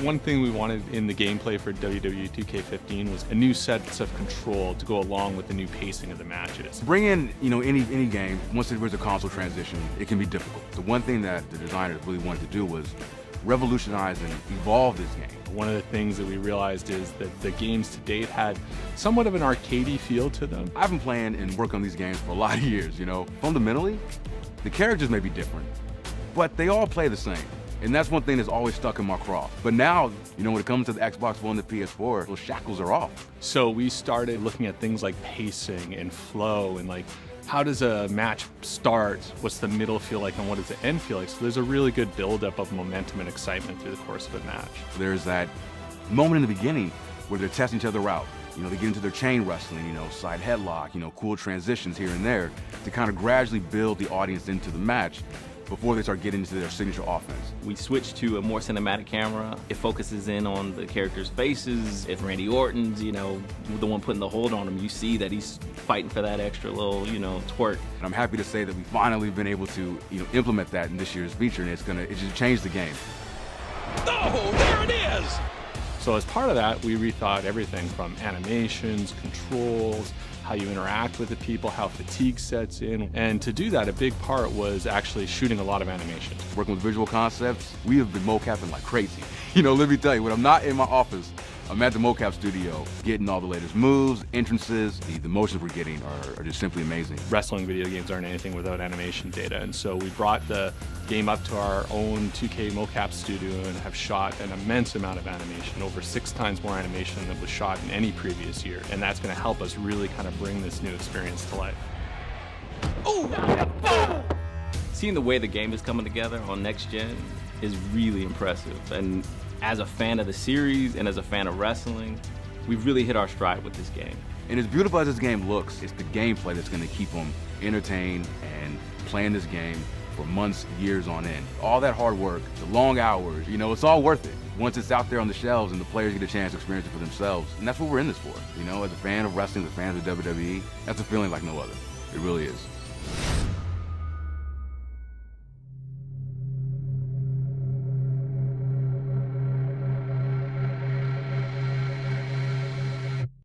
One thing we wanted in the gameplay for WWE 2K15 was a new set of control to go along with the new pacing of the matches. Bring in, any game, once there's a console transition, it can be difficult. The one thing that the designers really wanted to do was revolutionize and evolve this game. One of the things that we realized is that the games to date had somewhat of an arcadey feel to them. I've been playing and working on these games for a lot of years, Fundamentally, the characters may be different, but they all play the same. And that's one thing that's always stuck in my craw. But now, when it comes to the Xbox One and the PS4, those shackles are off. So we started looking at things like pacing and flow and how does a match start? What's the middle feel like and what does the end feel like? So there's a really good buildup of momentum and excitement through the course of a match. There's that moment in the beginning where they're testing each other out. They get into their chain wrestling, side headlock, cool transitions here and there to kind of gradually build the audience into the match before they start getting into their signature offense. We switched to a more cinematic camera. It focuses in on the characters' faces. If Randy Orton's, the one putting the hold on him, you see that he's fighting for that extra little, twerk. And I'm happy to say that we've finally been able to, implement that in this year's feature, and it just changed the game. Oh, there it is! So as part of that, we rethought everything from animations, controls, how you interact with the people, how fatigue sets in. And to do that, a big part was actually shooting a lot of animation. Working with visual concepts, we have been mocapping like crazy. Let me tell you, when I'm not in my office, I'm at the mocap studio getting all the latest moves, entrances. The motions we're getting are just simply amazing. Wrestling video games aren't anything without animation data, and so we brought the game up to our own 2K mocap studio and have shot an immense amount of animation, over 6 times more animation than was shot in any previous year, and that's going to help us really kind of bring this new experience to life. Ooh. Seeing the way the game is coming together on next gen is really impressive, and as a fan of the series and as a fan of wrestling, we've really hit our stride with this game. And as beautiful as this game looks, it's the gameplay that's going to keep them entertained and playing this game for months, years on end. All that hard work, the long hours, it's all worth it. Once it's out there on the shelves and the players get a chance to experience it for themselves. And that's what we're in this for. As a fan of wrestling, as a fan of the WWE, that's a feeling like no other. It really is.